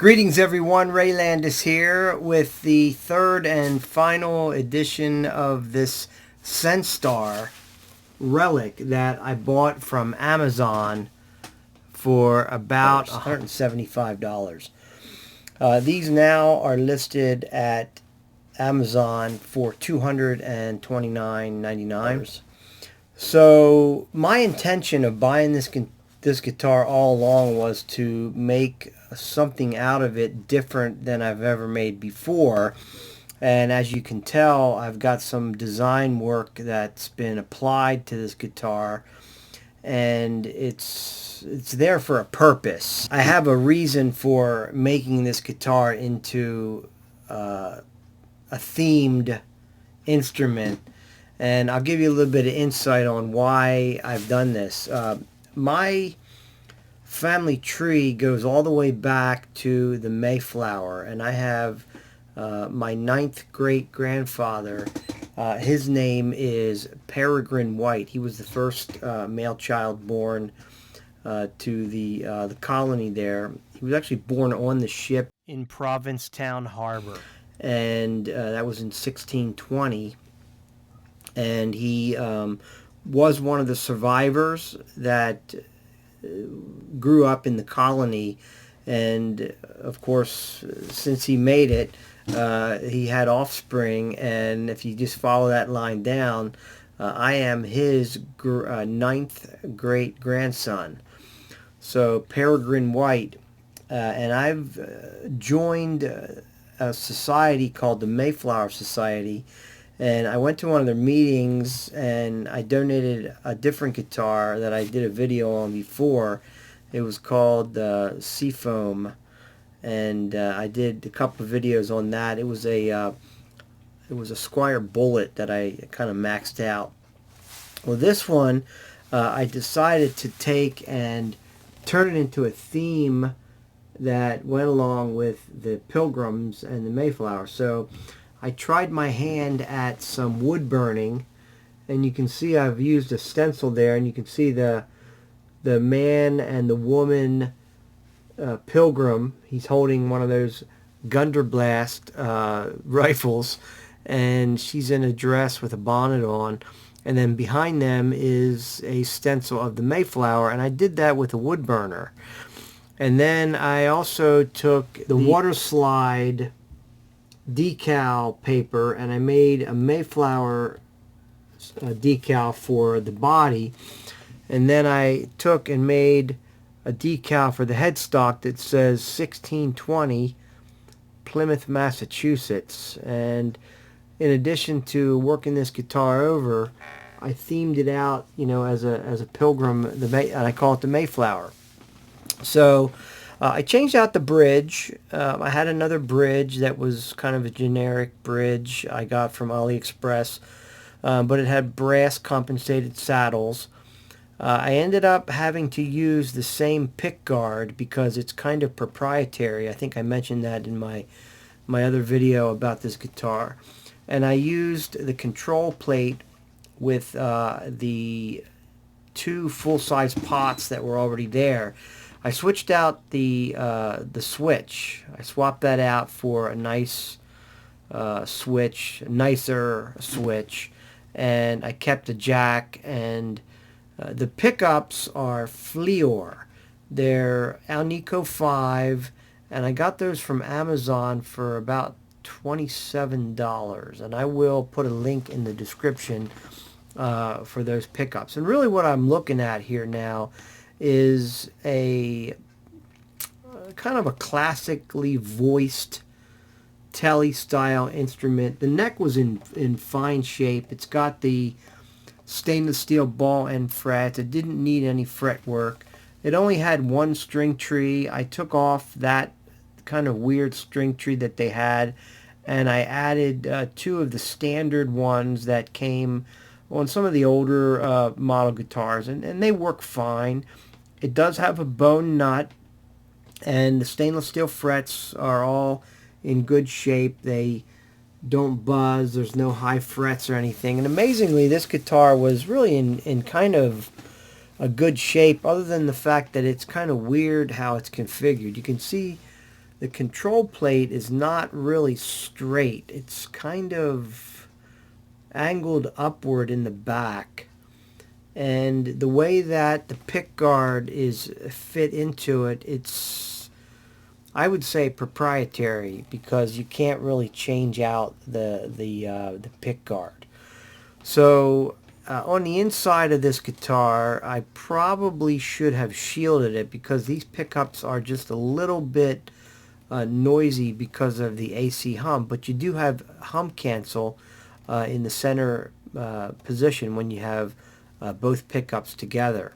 Greetings everyone, Ray Landis here with the third and final edition of this Censtar Relic that I bought from Amazon for about $175. These now are listed at Amazon for $229.99. So my intention of buying this guitar all along was to make something out of it different than I've ever made before. And as you can tell, I've got some design work that's been applied to this guitar, and it's there for a purpose. I have a reason for making this guitar into a themed instrument, and I'll give you a little bit of insight on why I've done this. My family tree goes all the way back to the Mayflower, and I have my 9th great-grandfather. His name is Peregrine White. He was the first male child born to the colony there. He was actually born on the ship in Provincetown Harbor, and that was in 1620. And he was one of the survivors that grew up in the colony, and of course, since he made it, he had offspring, and if you just follow that line down, I am his 9th great-grandson. So Peregrine White, and I've joined a society called the Mayflower Society, and I went to one of their meetings and I donated a different guitar that I did a video on before. It was called Seafoam, and I did a couple of videos on that. It was a Squire Bullet that I kind of maxed out. Well, this one I decided to take and turn it into a theme that went along with the Pilgrims and the Mayflower. So I tried my hand at some wood burning, and you can see I've used a stencil there, and you can see the man and the woman pilgrim. He's holding one of those Gunderblast rifles, and she's in a dress with a bonnet on, and then behind them is a stencil of the Mayflower, and I did that with a wood burner. And then I also took the water slide decal paper, and I made a Mayflower decal for the body, and then I took and made a decal for the headstock that says 1620 Plymouth, Massachusetts. And in addition to working this guitar over, I themed it out, you know, as a pilgrim, and I call it the Mayflower. So I changed out the bridge. I had another bridge that was kind of a generic bridge I got from AliExpress, but it had brass compensated saddles. I ended up having to use the same pick guard because it's kind of proprietary. I think I mentioned that in my other video about this guitar. And I used the control plate with the 2 full-size pots that were already there. I switched out the switch. I swapped that out for a nice switch, a nicer switch, and I kept the jack. And the pickups are Fleor. They're Alnico 5, and I got those from Amazon for about $27, and I will put a link in the description for those pickups. And really what I'm looking at here now is a kind of a classically voiced telly style instrument. The neck was in fine shape. It's got the stainless steel ball and frets. It didn't need any fret work. It only had 1 string tree. I took off that kind of weird string tree that they had, and I added 2 of the standard ones that came on some of the older model guitars, and they work fine. It does have a bone nut, and the stainless steel frets are all in good shape. They don't buzz. There's no high frets or anything. And amazingly, this guitar was really in kind of a good shape, other than the fact that it's kind of weird how it's configured. You can see the control plate is not really straight. It's kind of angled upward in the back. And the way that the pick guard is fit into it, it's, I would say, proprietary, because you can't really change out the pick guard. So on the inside of this guitar, I probably should have shielded it, because these pickups are just a little bit noisy because of the AC hum. But you do have hum cancel in the center position when you have both pickups together.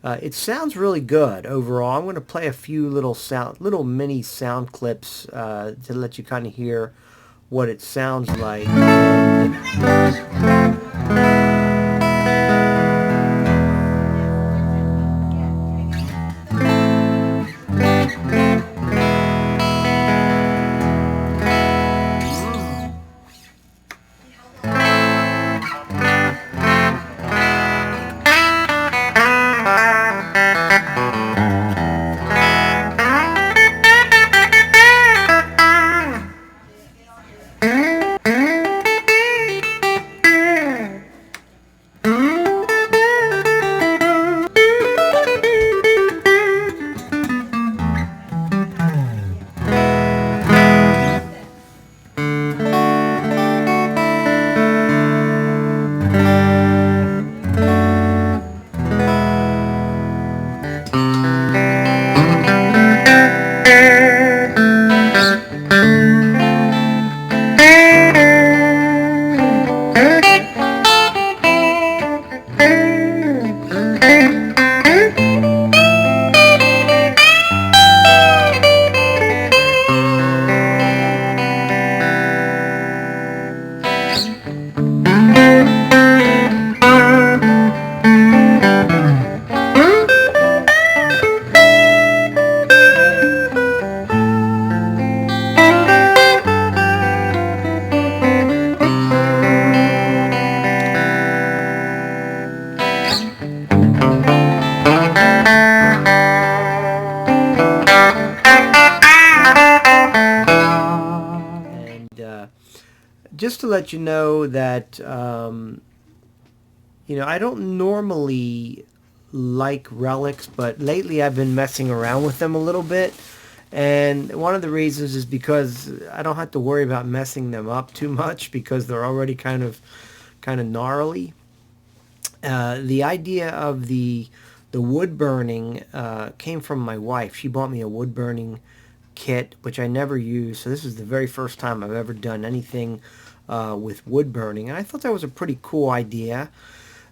It sounds really good overall. I'm going to play a few little mini sound clips to let you kind of hear what it sounds like. Just to let you know that, I don't normally like relics, but lately I've been messing around with them a little bit. And one of the reasons is because I don't have to worry about messing them up too much, because they're already kind of gnarly. The idea of the wood burning came from my wife. She bought me a wood burning kit, which I never used. So this is the very first time I've ever done anything with wood burning, and I thought that was a pretty cool idea.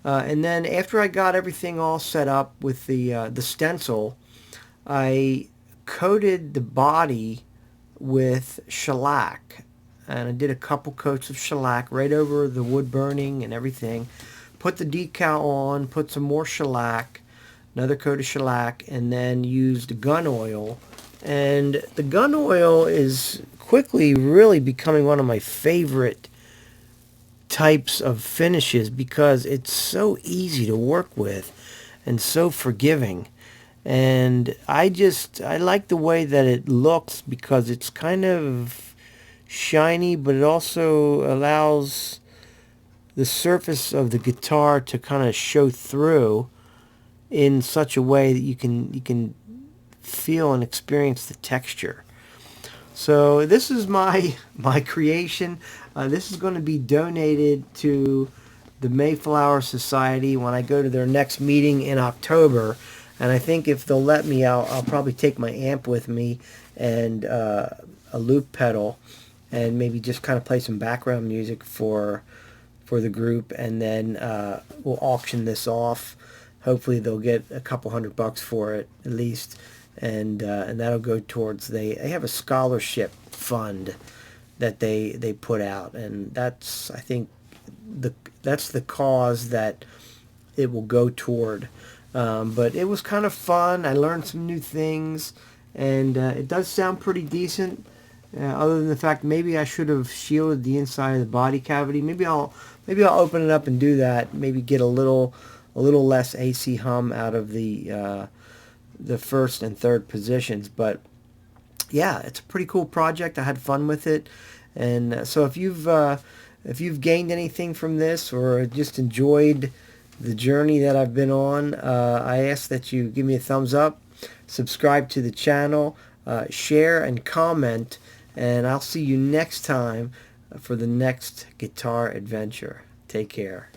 And then after I got everything all set up with the stencil, I coated the body with shellac, and I did a couple coats of shellac right over the wood burning and everything. Put the decal on, put some more shellac, another coat of shellac, and then used gun oil. And the gun oil is quickly really becoming one of my favorite types of finishes, because it's so easy to work with and so forgiving. And I like the way that it looks, because it's kind of shiny, but it also allows the surface of the guitar to kind of show through in such a way that you can feel and experience the texture. So this is my creation. This is going to be donated to the Mayflower Society when I go to their next meeting in October. And I think if they'll let me, I'll probably take my amp with me and a loop pedal, and maybe just kind of play some background music for the group, and then we'll auction this off. Hopefully they'll get a couple $100 for it at least, and that'll go towards, they have a scholarship fund that they put out, and that's, I think, that's the cause that it will go toward. But it was kind of fun. I learned some new things, and it does sound pretty decent. Other than the fact maybe I should have shielded the inside of the body cavity. Maybe I'll open it up and do that. Maybe get a little less AC hum out of the first and third positions. But yeah, it's a pretty cool project. I had fun with it, and so if you've gained anything from this or just enjoyed the journey that I've been on, I ask that you give me a thumbs up, subscribe to the channel, share and comment, and I'll see you next time for the next guitar adventure. Take care.